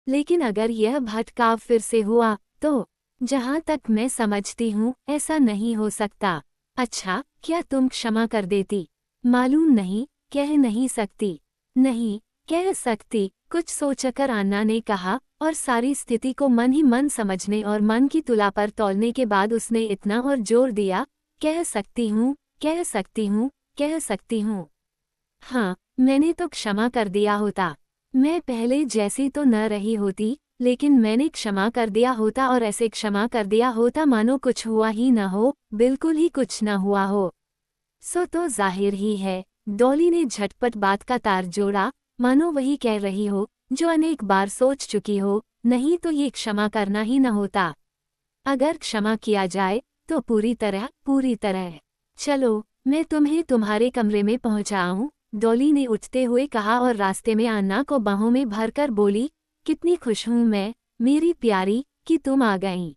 लेकिन अगर यह भटकाव फिर से हुआ तो? जहाँ तक मैं समझती हूँ ऐसा नहीं हो सकता। अच्छा, क्या तुम क्षमा कर देती? मालूम नहीं, कह नहीं सकती। नहीं, कह सकती, कुछ सोचकर अन्ना ने कहा, और सारी स्थिति को मन ही मन समझने और मन की तुला पर तौलने के बाद उसने इतना और जोर दिया, कह सकती हूँ, कह सकती हूँ, कह सकती हूँ। हाँ, मैंने तो क्षमा कर दिया होता। मैं पहले जैसी तो न रही होती, लेकिन मैंने क्षमा कर दिया होता और ऐसे क्षमा कर दिया होता मानो कुछ हुआ ही न हो, बिल्कुल ही कुछ न हुआ हो। सो तो जाहिर ही है, डॉली ने झटपट बात का तार जोड़ा, मानो वही कह रही हो, जो अनेक बार सोच चुकी हो, नहीं तो ये क्षमा करना ही न होता। अगर क्षमा किया जाए, तो पूरी तरह, पूरी तरह। चलो, मैं तुम्हें तुम्हारे कमरे में पहुंचाऊं, डॉली ने उठते हुए कहा और रास्ते में अन्ना को बाहों में भरकर बोली, कितनी खुश हूं मैं, मेरी प्यारी, कि तुम आ गईं।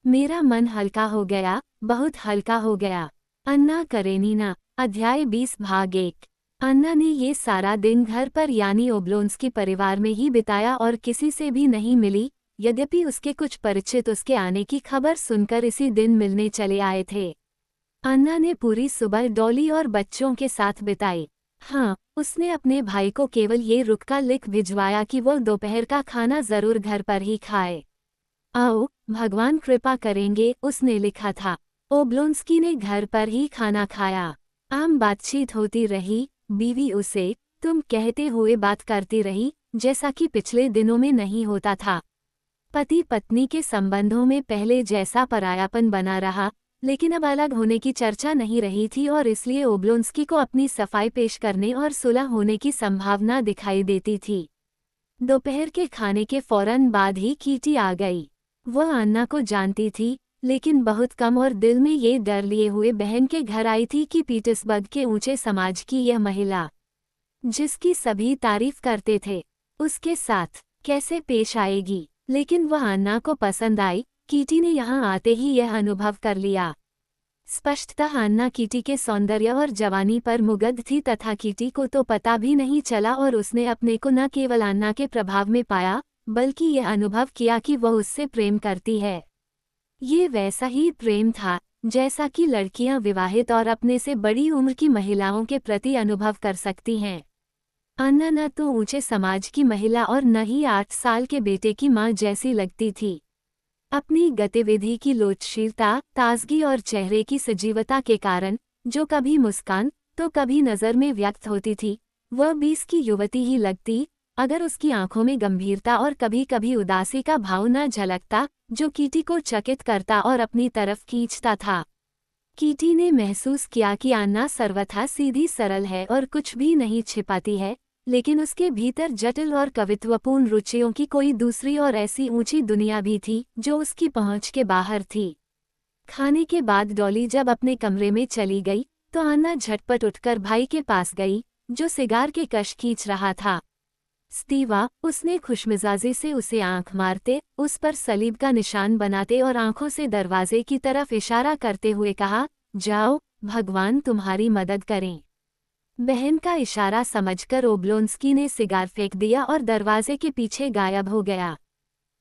मेरा मन हल्का हो गया, बहुत हल्का हो गया। अन्ना करेनीना, अध्याय 20 भाग 1। अन्ना ने ये सारा दिन घर पर यानी ओब्लोंस्की परिवार में ही बिताया और किसी से भी नहीं मिली, यद्यपि उसके कुछ परिचित उसके आने की खबर सुनकर इसी दिन मिलने चले आए थे। अन्ना ने पूरी सुबह डॉली और बच्चों के साथ बिताई। हाँ, उसने अपने भाई को केवल ये रुका लिख भिजवाया कि वो दोपहर का खाना जरूर घर पर ही खाए। आओ, भगवान कृपा करेंगे, उसने लिखा था। ओब्लोंस्की ने घर पर ही खाना खाया। आम बातचीत होती रही, बीवी उसे तुम कहते हुए बात करती रही, जैसा कि पिछले दिनों में नहीं होता था। पति पत्नी के संबंधों में पहले जैसा परायापन बना रहा, लेकिन अब अलग होने की चर्चा नहीं रही थी और इसलिए ओब्लोंस्की को अपनी सफाई पेश करने और सुलह होने की संभावना दिखाई देती थी। दोपहर के खाने के फौरन बाद ही कीटी आ गई। वह अन्ना को जानती थी, लेकिन बहुत कम, और दिल में ये डर लिए हुए बहन के घर आई थी कि पीटर्सबर्ग के ऊंचे समाज की यह महिला, जिसकी सभी तारीफ करते थे, उसके साथ कैसे पेश आएगी। लेकिन वह अन्ना को पसंद आई। कीटी ने यहाँ आते ही यह अनुभव कर लिया। स्पष्टतः अन्ना कीटी के सौंदर्य और जवानी पर मुग्ध थी तथा कीटी को तो पता भी नहीं चला और उसने अपने को न केवल अन्ना के प्रभाव में पाया, बल्कि यह अनुभव किया कि वह उससे प्रेम करती है। ये वैसा ही प्रेम था जैसा कि लड़कियां विवाहित और अपने से बड़ी उम्र की महिलाओं के प्रति अनुभव कर सकती हैं। अन्ना न तो ऊंचे समाज की महिला और न ही 8 साल के बेटे की मां जैसी लगती थी। अपनी गतिविधि की लोचशीलता, ताजगी और चेहरे की सजीवता के कारण, जो कभी मुस्कान तो कभी नज़र में व्यक्त होती थी, वह 20 की युवती ही लगती, अगर उसकी आंखों में गंभीरता और कभी कभी उदासी का भाव न झलकता, जो कीटी को चकित करता और अपनी तरफ खींचता था। कीटी ने महसूस किया कि अन्ना सर्वथा सीधी सरल है और कुछ भी नहीं छिपाती है, लेकिन उसके भीतर जटिल और कवित्वपूर्ण रुचियों की कोई दूसरी और ऐसी ऊंची दुनिया भी थी, जो उसकी पहुंच के बाहर थी। खाने के बाद डॉली जब अपने कमरे में चली गई, तो अन्ना झटपट उठकर भाई के पास गई, जो सिगार के कश खींच रहा था। स्टीवा, उसने खुशमिजाजी से उसे आंख मारते, उस पर सलीब का निशान बनाते और आंखों से दरवाजे की तरफ इशारा करते हुए कहा, जाओ, भगवान तुम्हारी मदद करें। बहन का इशारा समझकर ओब्लोंस्की ने सिगार फेंक दिया और दरवाजे के पीछे गायब हो गया।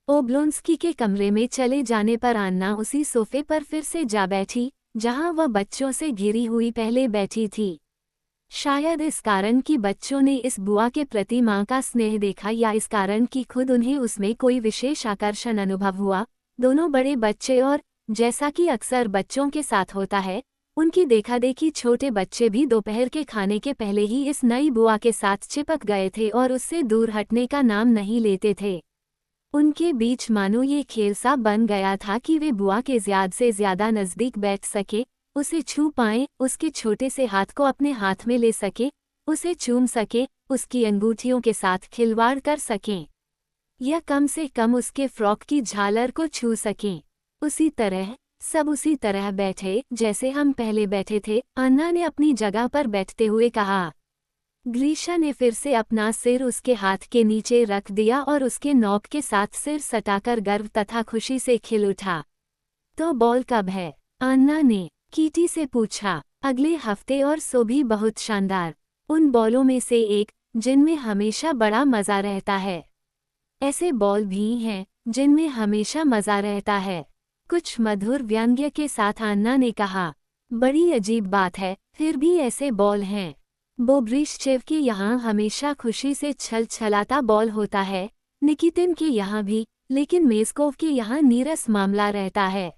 ओब्लोंस्की के कमरे में चले जाने पर अन्ना उसी सोफे पर फिर से जा बैठी, जहां वह बच्चों से घिरी हुई पहले बैठी थी। शायद इस कारण कि बच्चों ने इस बुआ के प्रति मां का स्नेह देखा, या इस कारण कि खुद उन्हें उसमें कोई विशेष आकर्षण अनुभव हुआ, दोनों बड़े बच्चे और, जैसा कि अक्सर बच्चों के साथ होता है, उनकी देखादेखी छोटे बच्चे भी दोपहर के खाने के पहले ही इस नई बुआ के साथ चिपक गए थे और उससे दूर हटने का नाम नहीं लेते थे। उनके बीच मानो ये खेल सा बन गया था कि वे बुआ के ज्यादा से ज्यादा नजदीक बैठ सके, उसे छू पाएं, उसके छोटे से हाथ को अपने हाथ में ले सके, उसे चूम सके, उसकी अंगूठियों के साथ खिलवाड़ कर सकें, या कम से कम उसके फ्रॉक की झालर को छू सकें। उसी तरह, सब उसी तरह बैठे जैसे हम पहले बैठे थे, अन्ना ने अपनी जगह पर बैठते हुए कहा। ग्रीशा ने फिर से अपना सिर उसके हाथ के नीचे रख दिया और उसके नौक के साथ सिर सटाकर गर्व तथा खुशी से खिल उठा। तो बॉल कब है? अन्ना ने कीटी से पूछा। अगले हफ्ते, और सो भी बहुत शानदार। उन बॉलों में से एक, जिनमें हमेशा बड़ा मजा रहता है। ऐसे बॉल भी हैं जिनमें हमेशा मजा रहता है। कुछ मधुर व्यंग्य के साथ अन्ना ने कहा। बड़ी अजीब बात है, फिर भी ऐसे बॉल हैं। बोब्रिश्चेव के यहाँ हमेशा खुशी से छल छलाता बॉल होता है, निकितिन के यहाँ भी, लेकिन मेस्कोव के यहाँ नीरस मामला रहता है।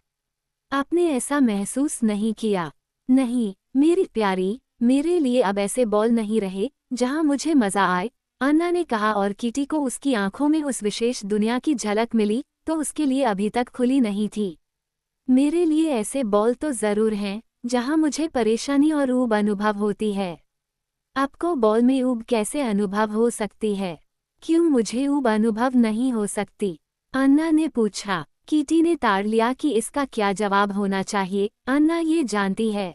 आपने ऐसा महसूस नहीं किया? नहीं मेरी प्यारी, मेरे लिए अब ऐसे बॉल नहीं रहे जहां मुझे मजा आए, अन्ना ने कहा और किटी को उसकी आंखों में उस विशेष दुनिया की झलक मिली तो उसके लिए अभी तक खुली नहीं थी। मेरे लिए ऐसे बॉल तो जरूर हैं जहां मुझे परेशानी और ऊब अनुभव होती है। आपको बॉल में ऊब कैसे अनुभव हो सकती है? क्यों मुझे ऊब अनुभव नहीं हो सकती? अन्ना ने पूछा। कीटी ने ताड़ लिया कि इसका क्या जवाब होना चाहिए। अन्ना ये जानती है,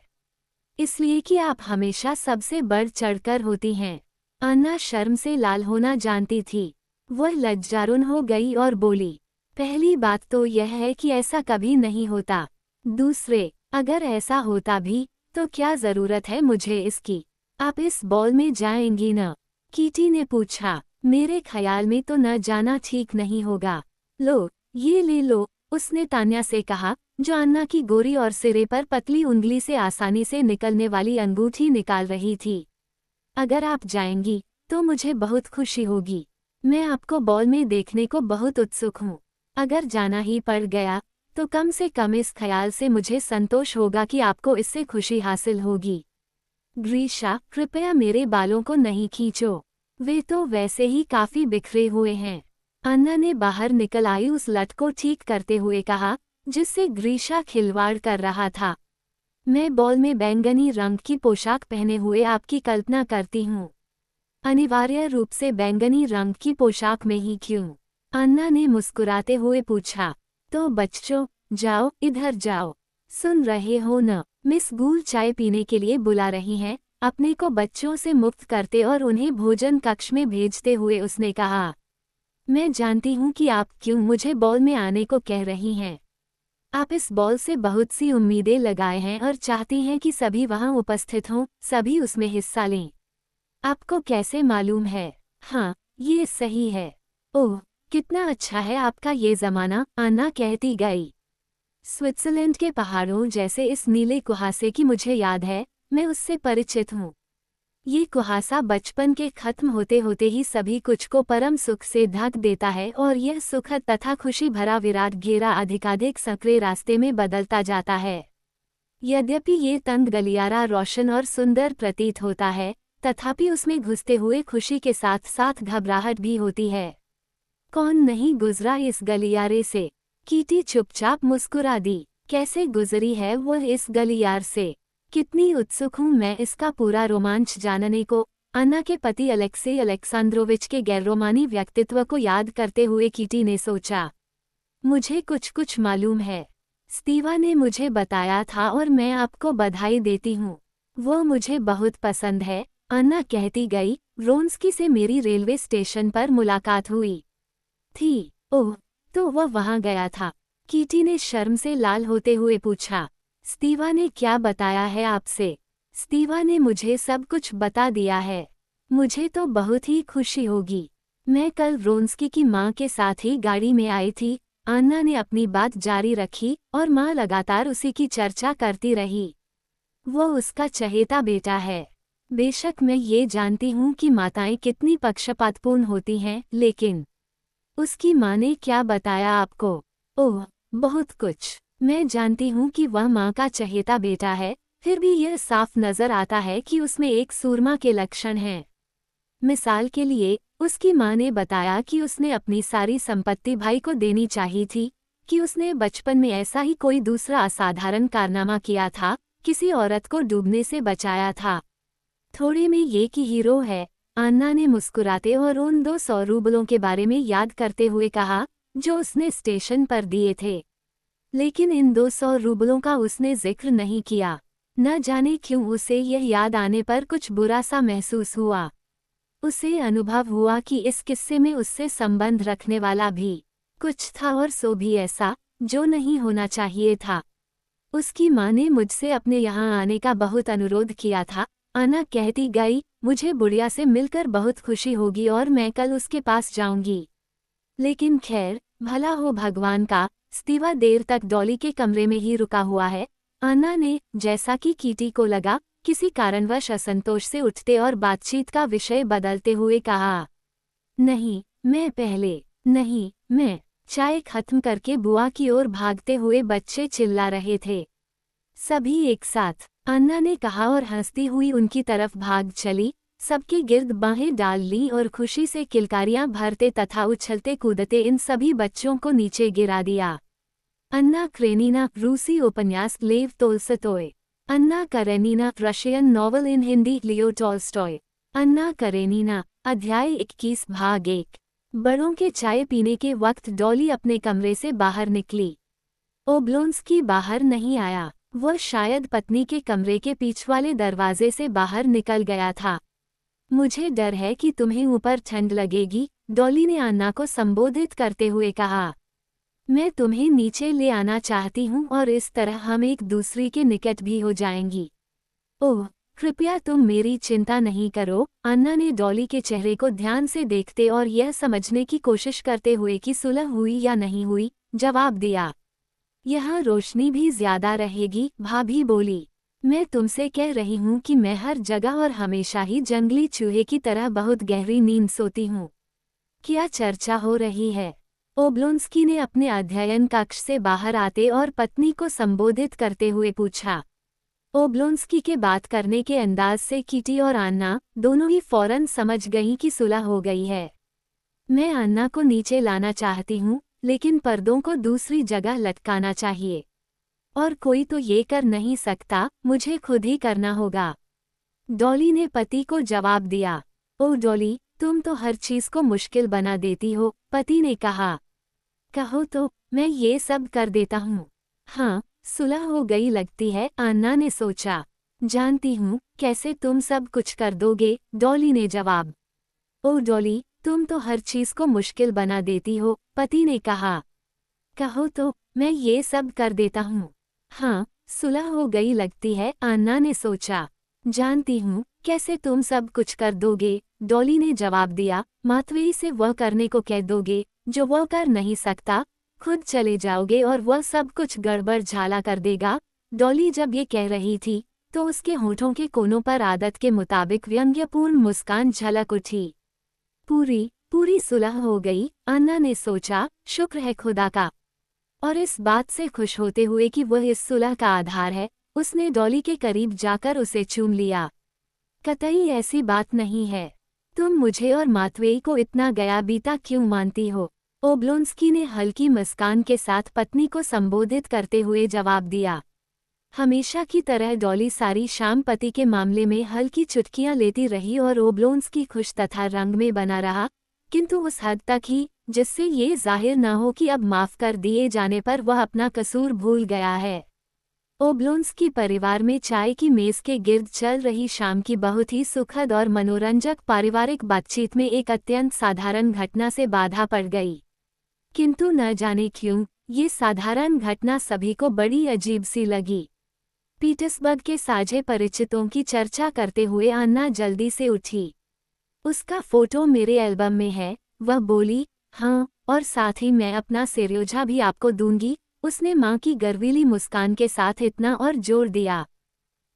इसलिए कि आप हमेशा सबसे बढ़ चढ़कर होती हैं। अन्ना शर्म से लाल होना जानती थी। वह लज्जारुन हो गई और बोली, पहली बात तो यह है कि ऐसा कभी नहीं होता। दूसरे, अगर ऐसा होता भी तो क्या जरूरत है मुझे इसकी? आप इस बॉल में जाएंगी न? कीटी ने पूछा। मेरे ख्याल में तो न जाना ठीक नहीं होगा। लो, ये ले लो, उसने तान्या से कहा, जो अन्ना की गोरी और सिरे पर पतली उंगली से आसानी से निकलने वाली अंगूठी निकाल रही थी। अगर आप जाएंगी तो मुझे बहुत खुशी होगी। मैं आपको बॉल में देखने को बहुत उत्सुक हूँ। अगर जाना ही पड़ गया तो कम से कम इस ख्याल से मुझे संतोष होगा कि आपको इससे खुशी हासिल होगी। ग्रीशा, कृपया मेरे बालों को नहीं खींचो, वे तो वैसे ही काफी बिखरे हुए हैं। अन्ना ने बाहर निकल आई उस लट को ठीक करते हुए कहा, जिससे ग्रीशा खिलवाड़ कर रहा था। मैं बॉल में बैंगनी रंग की पोशाक पहने हुए आपकी कल्पना करती हूँ। अनिवार्य रूप से बैंगनी रंग की पोशाक में ही क्यों? अन्ना ने मुस्कुराते हुए पूछा। तो बच्चों, जाओ, इधर जाओ। सुन रहे हो न, मिस गूल चाय पीने के लिए बुला रही हैं। अपने को बच्चों से मुक्त करते और उन्हें भोजन कक्ष में भेजते हुए उसने कहा, मैं जानती हूँ कि आप क्यों मुझे बॉल में आने को कह रही हैं। आप इस बॉल से बहुत सी उम्मीदें लगाए हैं और चाहती हैं कि सभी वहाँ उपस्थित हों, सभी उसमें हिस्सा लें। आपको कैसे मालूम है? हाँ, ये सही है। ओह, कितना अच्छा है आपका ये ज़माना, अन्ना कहती गई। स्विट्जरलैंड के पहाड़ों जैसे इस नीले कुहासे की मुझे याद है, मैं उससे परिचित हूँ। ये कुहासा बचपन के खत्म होते होते ही सभी कुछ को परम सुख से ढक देता है और यह सुखद तथा खुशी भरा विराट घेरा अधिकाधिक सक्रिय रास्ते में बदलता जाता है। यद्यपि ये तंग गलियारा रोशन और सुंदर प्रतीत होता है, तथापि उसमें घुसते हुए खुशी के साथ साथ घबराहट भी होती है। कौन नहीं गुजरा इस गलियारे से? कीटी चुपचाप मुस्कुरा दी। कैसे गुजरी है वह इस गलियार से? कितनी उत्सुक हूँ मैं इसका पूरा रोमांच जानने को। अन्ना के पति अलेक्सेई अलेक्सांद्रोविच के गैररोमानी व्यक्तित्व को याद करते हुए कीटी ने सोचा, मुझे कुछ कुछ मालूम है। स्टीवा ने मुझे बताया था और मैं आपको बधाई देती हूँ। वो मुझे बहुत पसंद है, अन्ना कहती गई। व्रोंस्की से मेरी रेलवे स्टेशन पर मुलाकात हुई थी। ओह, तो वह वहाँ गया था? कीटी ने शर्म से लाल होते हुए पूछा। स्टीवा ने क्या बताया है आपसे? स्टीवा ने मुझे सब कुछ बता दिया है। मुझे तो बहुत ही खुशी होगी। मैं कल व्रोंस्की की माँ के साथ ही गाड़ी में आई थी। अन्ना ने अपनी बात जारी रखी और माँ लगातार उसी की चर्चा करती रही। वो उसका चहेता बेटा है। बेशक मैं ये जानती हूँ कि माताएं कितनी पक्षपातपूर्ण होती हैं, लेकिन उसकी माँ ने क्या बताया आपको? ओह, बहुत कुछ। मैं जानती हूँ कि वह माँ का चहेता बेटा है, फिर भी यह साफ नजर आता है कि उसमें एक सूरमा के लक्षण हैं। मिसाल के लिए, उसकी माँ ने बताया कि उसने अपनी सारी संपत्ति भाई को देनी चाहिए थी, कि उसने बचपन में ऐसा ही कोई दूसरा असाधारण कारनामा किया था, किसी औरत को डूबने से बचाया था। थोड़े में ये कि हीरो है। अन्ना ने मुस्कुराते और उन 200 रूबलों के बारे में याद करते हुए कहा, जो उसने स्टेशन पर दिए थे। लेकिन इन 200 रूबलों का उसने जिक्र नहीं किया। न जाने क्यों उसे यह याद आने पर कुछ बुरा सा महसूस हुआ। उसे अनुभव हुआ कि इस किस्से में उससे संबंध रखने वाला भी कुछ था, और सो भी ऐसा जो नहीं होना चाहिए था। उसकी माँ ने मुझसे अपने यहाँ आने का बहुत अनुरोध किया था। अन्ना कहती गई, मुझे बुढ़िया से मिलकर बहुत खुशी होगी और मैं कल उसके पास जाऊंगी। लेकिन खैर, भला हो भगवान का, स्टीवा देर तक डॉली के कमरे में ही रुका हुआ है। अन्ना ने, जैसा कि कीटी को लगा, किसी कारणवश असंतोष से उठते और बातचीत का विषय बदलते हुए कहा, नहीं, मैं पहले। नहीं, मैं। चाय खत्म करके बुआ की ओर भागते हुए बच्चे चिल्ला रहे थे। सभी एक साथ, अन्ना ने कहा और हंसती हुई उनकी तरफ भाग चली, सबके गिर्द बाहें डाल ली और खुशी से किलकारियां भरते तथा उछलते कूदते इन सभी बच्चों को नीचे गिरा दिया। अन्ना क्रेनीना, रूसी उपन्यास Lev Tolstoy. Anna Karenina, Russian novel in Hindi Leo Tolstoy. Anna Karenina, अध्याय 21 भाग 1। बड़ों के चाय पीने के वक्त डॉली अपने कमरे से बाहर निकली। ओब्लोंस्की बाहर नहीं आया। वह शायद पत्नी के कमरे के पीछ वाले दरवाजे से बाहर निकल गया था। मुझे डर है कि तुम्हें ऊपर ठंड लगेगी, डॉली ने अन्ना को संबोधित करते हुए कहा। मैं तुम्हें नीचे ले आना चाहती हूँ और इस तरह हम एक दूसरे के निकट भी हो जाएंगी। ओह, कृपया तुम मेरी चिंता नहीं करो, अन्ना ने डॉली के चेहरे को ध्यान से देखते और यह समझने की कोशिश करते हुए कि सुलह हुई या नहीं हुई, जवाब दिया। यहाँ रोशनी भी ज्यादा रहेगी, भाभी बोली। मैं तुमसे कह रही हूँ कि मैं हर जगह और हमेशा ही जंगली चूहे की तरह बहुत गहरी नींद सोती हूँ। क्या चर्चा हो रही है? ओब्लोंस्की ने अपने अध्ययन कक्ष से बाहर आते और पत्नी को संबोधित करते हुए पूछा। ओब्लोंस्की के बात करने के अंदाज से कीटी और अन्ना दोनों ही फौरन समझ गईं कि सुलह हो गई है। मैं अन्ना को नीचे लाना चाहती हूँ, लेकिन पर्दों को दूसरी जगह लटकाना चाहिए। और कोई तो ये कर नहीं सकता, मुझे खुद ही करना होगा। डॉली ने पति को जवाब दिया। ओह डॉली, तुम तो हर चीज को मुश्किल बना देती हो, पति ने कहा। कहो तो, मैं ये सब कर देता हूँ। हाँ, सुलह हो गई लगती है, अन्ना ने सोचा। जानती हूँ, कैसे तुम सब कुछ कर दोगे, डॉली ने जवाब। ओह डॉली, तुम तो हर चीज को मुश्किल बना देती हो, पति ने कहा। कहो तो, मैं ये सब कर देता हूँ। हाँ, सुलह हो गई लगती है, अन्ना ने सोचा। जानती हूँ, कैसे तुम सब कुछ कर दोगे, डॉली ने जवाब दिया। माथवेई से वह करने को कह दोगे जो वह कर नहीं सकता, खुद चले जाओगे और वह सब कुछ गड़बड़ झाला कर देगा। डॉली जब ये कह रही थी, तो उसके होठों के कोनों पर आदत के मुताबिक व्यंग्यपूर्ण मुस्कान झलक उठी। पूरी सुलह हो गई, अन्ना ने सोचा, शुक्र है खुदा का। और इस बात से खुश होते हुए कि वह इस सुलह का आधार है, उसने डॉली के करीब जाकर उसे चूम लिया। कतई ऐसी बात नहीं है। तुम मुझे और माथवेई को इतना गया बीता क्यों मानती हो? ओब्लोंस्की ने हल्की मुस्कान के साथ पत्नी को संबोधित करते हुए जवाब दिया। हमेशा की तरह डॉली सारी शाम पति के मामले में हल्की चुटकियां लेती रही और ओब्लोंस्की खुश तथा रंग में बना रहा, किंतु उस हद तक ही जिससे ये जाहिर न हो कि अब माफ कर दिए जाने पर वह अपना कसूर भूल गया है। ओब्लोंस्की परिवार में चाय की मेज के गिर्द चल रही शाम की बहुत ही सुखद और मनोरंजक पारिवारिक बातचीत में एक अत्यंत साधारण घटना से बाधा पड़ गई। किंतु न जाने क्यों, ये साधारण घटना सभी को बड़ी अजीब सी लगी। पीटर्सबर्ग के साझे परिचितों की चर्चा करते हुए अन्ना जल्दी से उठी। उसका फोटो मेरे एल्बम में है, वह बोली। हाँ, और साथ ही मैं अपना सेरोजा भी आपको दूंगी, उसने माँ की गर्वीली मुस्कान के साथ इतना और जोर दिया।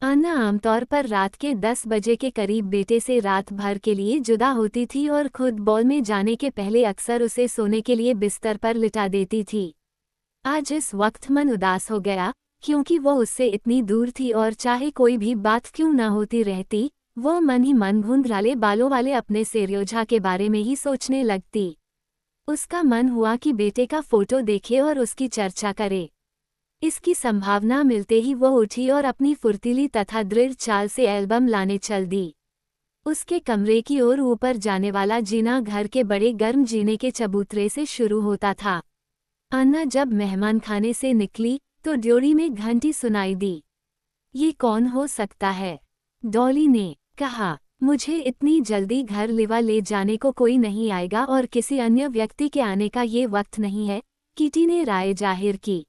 अन्ना आमतौर पर रात के 10 बजे के करीब बेटे से रात भर के लिए जुदा होती थी और खुद बॉल में जाने के पहले अक्सर उसे सोने के लिए बिस्तर पर लिटा देती थी। आज इस वक्त मन उदास हो गया, क्योंकि वह उससे इतनी दूर थी और चाहे कोई भी बात क्यों न होती रहती, वह मन ही मन घुंघराले बालों वाले अपने सेरोजा के बारे में ही सोचने लगती। उसका मन हुआ कि बेटे का फोटो देखे और उसकी चर्चा करे। इसकी संभावना मिलते ही वह उठी और अपनी फुर्तीली तथा दृढ़ चाल से एल्बम लाने चल दी। उसके कमरे की ओर ऊपर जाने वाला जीना घर के बड़े गर्म जीने के चबूतरे से शुरू होता था। अन्ना जब मेहमान खाने से निकली तो ड्योरी में घंटी सुनाई दी। ये कौन हो सकता है? डॉली ने कहा। मुझे इतनी जल्दी घर लिवा ले जाने को कोई नहीं आएगा और किसी अन्य व्यक्ति के आने का ये वक्त नहीं है, कीटी ने राय जाहिर की।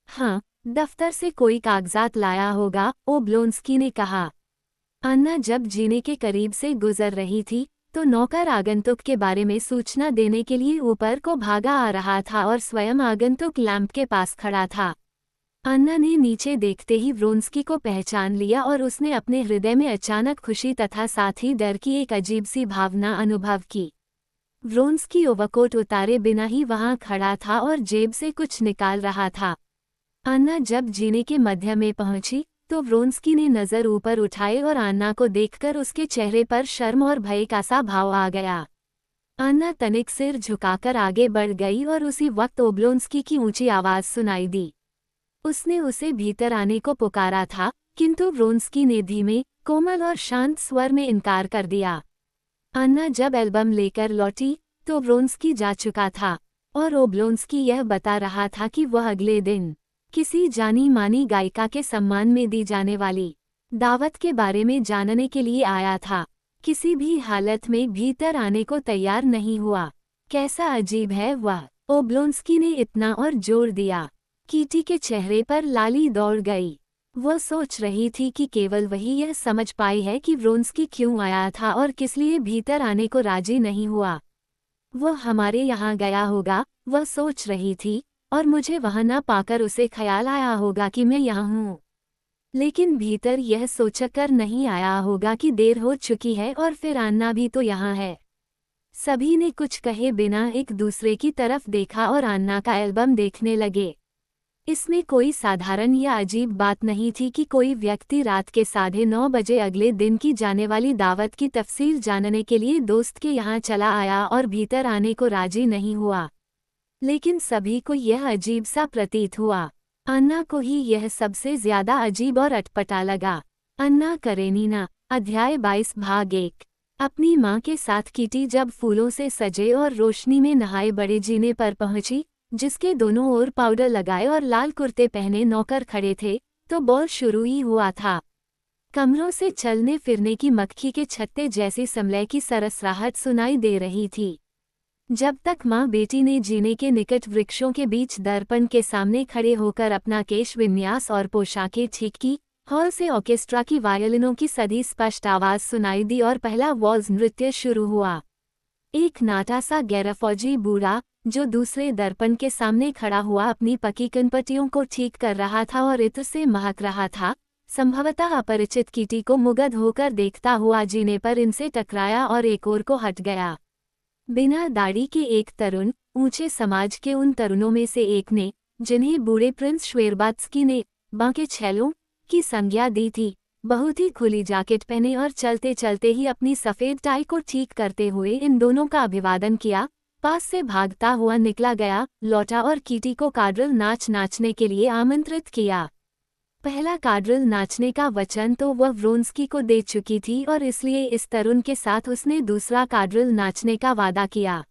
हाँ, दफ्तर से कोई कागजात लाया होगा, ओब्लोंस्की ने कहा। अन्ना जब जीने के करीब से गुजर रही थी, तो नौकर आगंतुक के बारे में सूचना देने के लिए ऊपर को भागा आ रहा था और स्वयं आगंतुक लैंप के पास खड़ा था। अन्ना ने नीचे देखते ही व्रोंस्की को पहचान लिया और उसने अपने हृदय में अचानक खुशी तथा साथ ही डर की एक अजीब सी भावना अनुभव की। व्रोंस्की ओवरकोट उतारे बिना ही वहां खड़ा था और जेब से कुछ निकाल रहा था। अन्ना जब जीने के मध्य में पहुंची तो व्रोंस्की ने नजर ऊपर उठाए और अन्ना को देखकर उसके चेहरे पर शर्म और भय का सा भाव आ गया। अन्ना तनिक सिर झुकाकर आगे बढ़ गई और उसी वक्त ओब्लोंस्की की ऊंची आवाज सुनाई दी। उसने उसे भीतर आने को पुकारा था, किंतु व्रोंस्की ने धीमे, कोमल और शांत स्वर में इनकार कर दिया। अन्ना जब एल्बम लेकर लौटी तो व्रोंस्की जा चुका था और ओब्लोंस्की यह बता रहा था कि वह अगले दिन किसी जानी मानी गायिका के सम्मान में दी जाने वाली दावत के बारे में जानने के लिए आया था। किसी भी हालत में भीतर आने को तैयार नहीं हुआ। कैसा अजीब है वह, ओब्लोंस्की ने इतना और जोर दिया। कीटी के चेहरे पर लाली दौड़ गई। वह सोच रही थी कि केवल वही यह समझ पाई है कि व्रोंस्की क्यों आया था और किस लिए भीतर आने को राजी नहीं हुआ। वह हमारे यहाँ गया होगा, वह सोच रही थी, और मुझे वहां न पाकर उसे ख्याल आया होगा कि मैं यहाँ हूँ। लेकिन भीतर यह सोचकर नहीं आया होगा कि देर हो चुकी है और फिर अन्ना भी तो यहाँ है। सभी ने कुछ कहे बिना एक दूसरे की तरफ देखा और अन्ना का एल्बम देखने लगे। इसमें कोई साधारण या अजीब बात नहीं थी कि कोई व्यक्ति रात के 9:30 बजे अगले दिन की जाने वाली दावत की तफसील जानने के लिए दोस्त के यहाँ चला आया और भीतर आने को राजी नहीं हुआ। लेकिन सभी को यह अजीब सा प्रतीत हुआ। अन्ना को ही यह सबसे ज्यादा अजीब और अटपटा लगा। अन्ना करेनिना, अध्याय 22 भाग 1। अपनी माँ के साथ कीटी जब फूलों से सजे और रोशनी में नहाए बड़े जीने पर पहुंची, जिसके दोनों ओर पाउडर लगाए और लाल कुर्ते पहने नौकर खड़े थे, तो बॉल शुरू ही हुआ था। कमरों से चलने फिरने की मक्खी के छत्ते जैसी समलय की सरसराहट सुनाई दे रही थी। जब तक माँ बेटी ने जीने के निकट वृक्षों के बीच दर्पण के सामने खड़े होकर अपना केश विन्यास और पोशाकें ठीक की, हॉल से ऑर्केस्ट्रा की वायलिनों की सदी स्पष्ट आवाज सुनाई दी और पहला वॉल्स नृत्य शुरू हुआ। एक नाटा सा गैरफौजी बूढ़ा, जो दूसरे दर्पण के सामने खड़ा हुआ अपनी पकी कनपटियों को ठीक कर रहा था और इत्र से महक रहा था, संभवतः अपरिचित कीटी को मुग्ध होकर देखता हुआ जीने पर इनसे टकराया और एक ओर को हट गया। बिना दाढ़ी के एक तरुण, ऊंचे समाज के उन तरुणों में से एक ने, जिन्हें बूढ़े प्रिंस श्वेरबात्स्की ने बांके छैलों की संज्ञा दी थी, बहुत ही खुली जैकेट पहने और चलते चलते ही अपनी सफेद टाई को ठीक करते हुए इन दोनों का अभिवादन किया, पास से भागता हुआ निकला गया, लौटा और कीटी को काड्रिल नाच नाचने के लिए आमंत्रित किया। पहला काड्रिल नाचने का वचन तो वह व्रोंस्की को दे चुकी थी और इसलिए इस तरुण के साथ उसने दूसरा काड्रिल नाचने का वादा किया।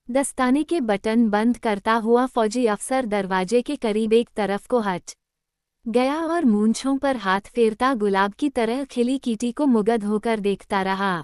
दस्ताने के बटन बंद करता हुआ फौजी अफसर दरवाजे के करीब एक तरफ को हट गया और मूंछों पर हाथ फेरता गुलाब की तरह खिली कीटी को मुग्ध होकर देखता रहा।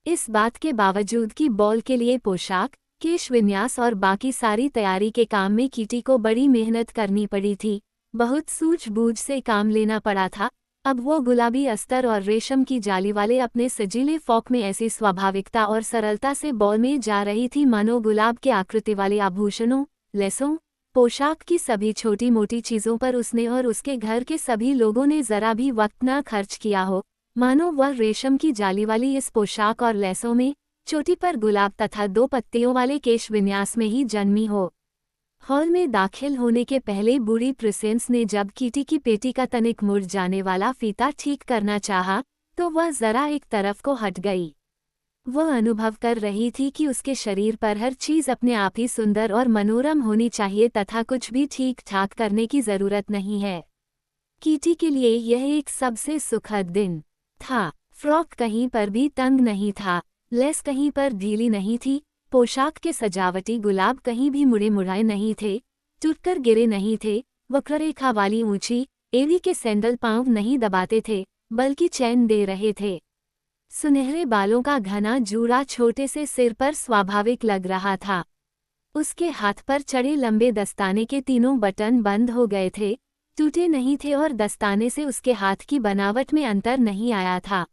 इस बात के बावजूद कि बॉल के लिए पोशाक, केश विन्यास और बाकी सारी तैयारी के काम में कीटी को बड़ी मेहनत करनी पड़ी थी, बहुत सूझबूझ से काम लेना पड़ा था, अब वो गुलाबी अस्तर और रेशम की जाली वाले अपने सजीले फॉक में ऐसी स्वाभाविकता और सरलता से बॉल में जा रही थी मानो गुलाब के आकृति वाले आभूषणों, लेसों, पोशाक की सभी छोटी मोटी चीज़ों पर उसने और उसके घर के सभी लोगों ने जरा भी वक्त न खर्च किया हो, मानो वह रेशम की जाली वाली इस पोशाक और लेसों में, चोटी पर गुलाब तथा 2 पत्तियों वाले केश विन्यास में ही जन्मी हो। हॉल में दाखिल होने के पहले बूढ़ी प्रिंसेस ने जब कीटी की पेटी का तनिक मुड़ जाने वाला फीता ठीक करना चाहा, तो वह जरा एक तरफ को हट गई। वह अनुभव कर रही थी कि उसके शरीर पर हर चीज अपने आप ही सुंदर और मनोरम होनी चाहिए तथा कुछ भी ठीक ठाक करने की जरूरत नहीं है। कीटी के लिए यह एक सबसे सुखद दिन था। फ्रॉक कहीं पर भी तंग नहीं था, लेस कहीं पर ढीली नहीं थी, पोशाक के सजावटी गुलाब कहीं भी मुड़े मुड़ाए नहीं थे, टूटकर गिरे नहीं थे, वक्ररेखा वाली ऊंची एड़ी के सैंडल पांव नहीं दबाते थे, बल्कि चैन दे रहे थे। सुनहरे बालों का घना जूड़ा छोटे से सिर पर स्वाभाविक लग रहा था। उसके हाथ पर चढ़े लंबे दस्ताने के तीनों बटन बंद हो गए थे, टूटे नहीं थे और दस्ताने से उसके हाथ की बनावट में अंतर नहीं आया था।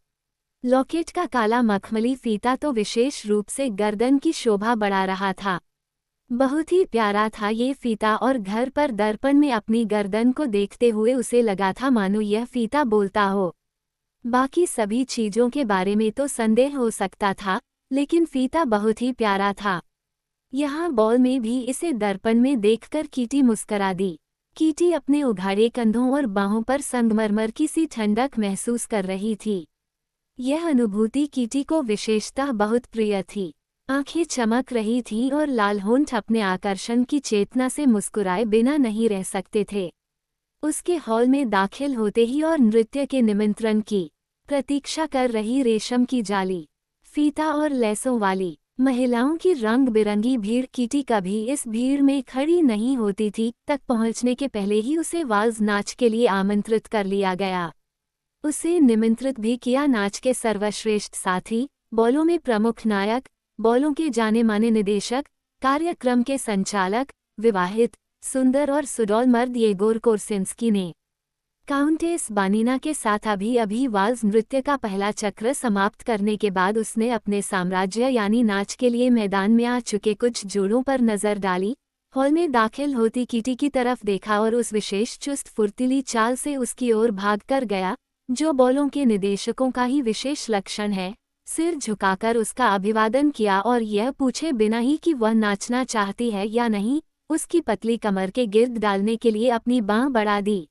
लॉकेट का काला मखमली फीता तो विशेष रूप से गर्दन की शोभा बढ़ा रहा था। बहुत ही प्यारा था ये फीता और घर पर दर्पण में अपनी गर्दन को देखते हुए उसे लगा था मानो यह फीता बोलता हो। बाकी सभी चीजों के बारे में तो संदेह हो सकता था, लेकिन फीता बहुत ही प्यारा था। यहाँ बॉल में भी इसे दर्पण में देखकर कीटी मुस्करा दी। कीटी अपने उघाड़े कंधों और बाहों पर संगमरमर की सी ठंडक महसूस कर रही थी। यह अनुभूति कीटी को विशेषतः बहुत प्रिय थी। आंखें चमक रही थीं और लाल होंठ अपने आकर्षण की चेतना से मुस्कुराए बिना नहीं रह सकते थे। उसके हॉल में दाखिल होते ही और नृत्य के निमंत्रण की प्रतीक्षा कर रही रेशम की जाली, फीता और लैसों वाली महिलाओं की रंग बिरंगी भीड़ कीटी कभी इस भीड़ में खड़ी नहीं होती थी तक पहुंचने के पहले ही उसे वाल्स नाच के लिए आमंत्रित कर लिया गया। उसे निमंत्रित भी किया नाच के सर्वश्रेष्ठ साथी, बॉलों में प्रमुख नायक, बॉलों के जाने माने निदेशक, कार्यक्रम के संचालक, विवाहित, सुंदर और सुडौल मर्द येगोर कोर्सिंस्की ने। काउंटेस बानिना के साथ अभी वाल्स नृत्य का पहला चक्र समाप्त करने के बाद उसने अपने साम्राज्य यानी नाच के लिए मैदान में आ चुके कुछ जोड़ों पर नजर डाली। हॉल में दाखिल होती कीटी की तरफ देखा और उस विशेष चुस्त फुर्तीली चाल से उसकी ओर भागकर गया, जो बॉलों के निदेशकों का ही विशेष लक्षण है। सिर झुकाकर उसका अभिवादन किया और यह पूछे बिना ही कि वह नाचना चाहती है या नहीं, उसकी पतली कमर के गिर्द डालने के लिए अपनी बांह बढ़ा दी।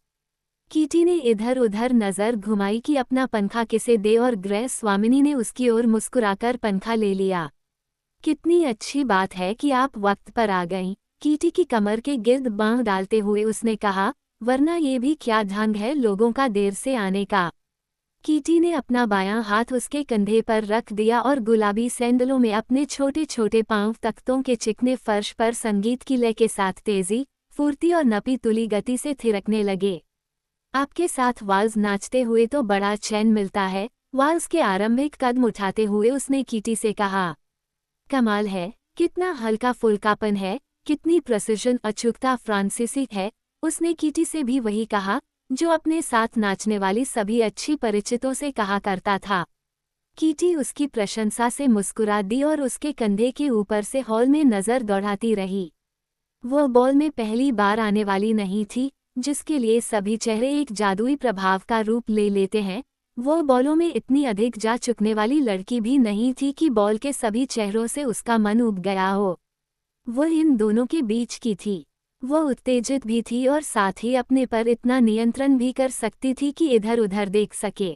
कीटी ने इधर उधर नजर घुमाई कि अपना पंखा किसे दे और ग्रेस स्वामिनी ने उसकी ओर मुस्कुराकर पंखा ले लिया। कितनी अच्छी बात है कि आप वक्त पर आ गईं, कीटी की कमर के गिर्द बांह डालते हुए उसने कहा, वरना ये भी क्या ढंग है लोगों का देर से आने का। कीटी ने अपना बायां हाथ उसके कंधे पर रख दिया और गुलाबी सैंडलों में अपने छोटे छोटे पांव तख्तों के चिकने फर्श पर संगीत की लय के साथ तेजी, फुर्ती और नपी तुली गति से थिरकने लगे। आपके साथ वाल्स नाचते हुए तो बड़ा चैन मिलता है, वाल्स के आरंभिक कदम उठाते हुए उसने कीटी से कहा। कमाल है, कितना हल्का फुल्कापन है, कितनी प्रिसिजन अचूकता फ्रांसीसी है। उसने कीटी से भी वही कहा जो अपने साथ नाचने वाली सभी अच्छी परिचितों से कहा करता था। कीटी उसकी प्रशंसा से मुस्कुरा दी और उसके कंधे के ऊपर से हॉल में नजर दौड़ाती रही। वो बॉल में पहली बार आने वाली नहीं थी, जिसके लिए सभी चेहरे एक जादुई प्रभाव का रूप ले लेते हैं। वो बॉलों में इतनी अधिक जा चुकने वाली लड़की भी नहीं थी कि बॉल के सभी चेहरों से उसका मन उब गया हो। वो इन दोनों के बीच की थी। वो उत्तेजित भी थी और साथ ही अपने पर इतना नियंत्रण भी कर सकती थी कि इधर उधर देख सके।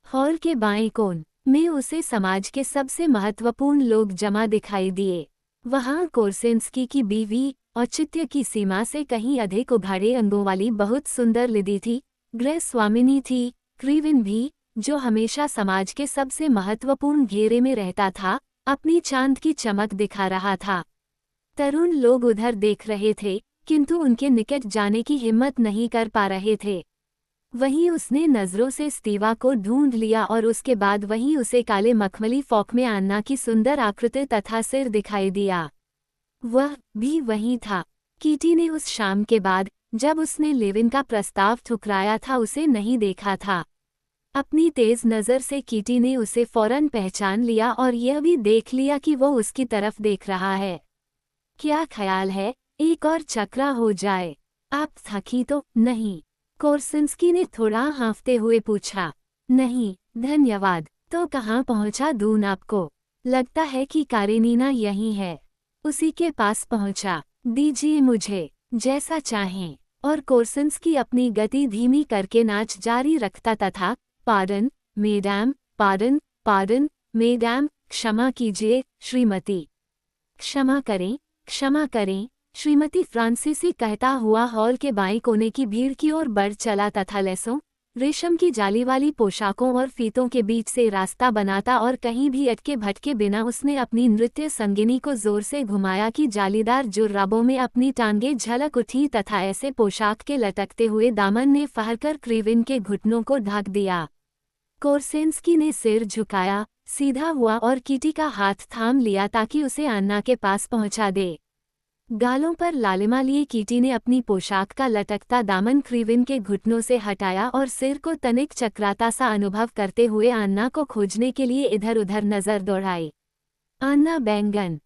हॉल के बाएं कोन में उसे समाज के सबसे महत्वपूर्ण लोग जमा दिखाई दिए। वहां कोर्सेंस्की की बीवी, औचित्य की सीमा से कहीं अधिक उघाड़े अंगों वाली बहुत सुंदर लिदी थी, ग्रेस स्वामिनी थी, क्रीविन भी, जो हमेशा समाज के सबसे महत्वपूर्ण घेरे में रहता था, अपनी चांद की चमक दिखा रहा था। तरुण लोग उधर देख रहे थे, किंतु उनके निकट जाने की हिम्मत नहीं कर पा रहे थे। वहीं उसने नजरों से स्टीवा को ढूंढ लिया और उसके बाद वहीं उसे काले मखमली फॉक में अन्ना की सुंदर आकृति तथा सिर दिखाई दिया। वह भी वहीं था। कीटी ने उस शाम के बाद, जब उसने लेविन का प्रस्ताव ठुकराया था, उसे नहीं देखा था। अपनी तेज नज़र से कीटी ने उसे फौरन पहचान लिया और यह भी देख लिया कि वो उसकी तरफ देख रहा है। क्या ख्याल है, एक और चक्रा हो जाए? आप थकी तो नहीं? कोर्सिंस्की ने थोड़ा हाँफते हुए पूछा। नहीं, धन्यवाद। तो कहाँ पहुँचा दून आपको? लगता है कि कारेनीना यहीं है। उसी के पास पहुँचा। दीजिए मुझे, जैसा चाहें। और कोर्सिंस्की अपनी गति धीमी करके नाच जारी रखता तथा, पार्डन, मेडैम, पार्डन, पार्डन, मेडैम, क्षमा कीजिए, श्रीमती। क्षमा करें, क्षमा करें, श्रीमती फ्रांसीसी कहता हुआ हॉल के बाएं कोने की भीड़ की ओर बढ़ चला तथा लेसों, रेशम की जाली वाली पोशाकों और फीतों के बीच से रास्ता बनाता और कहीं भी अटके भटके बिना उसने अपनी नृत्य संगिनी को जोर से घुमाया कि जालीदार जुर्राबों में अपनी टांगें झलक उठी तथा ऐसे पोशाक के लटकते हुए दामन ने फहरकर क्रीविन के घुटनों को ढक दिया। कोर्सेंस्की ने सिर झुकाया, सीधा हुआ और कीटी का हाथ थाम लिया ताकि उसे अन्ना के पास पहुंचा दे। गालों पर लालिमा लिए कीटी ने अपनी पोशाक का लटकता दामन क्रीविन के घुटनों से हटाया और सिर को तनिक चकराता सा अनुभव करते हुए अन्ना को खोजने के लिए इधर उधर नजर दौड़ाई। अन्ना बैंगन।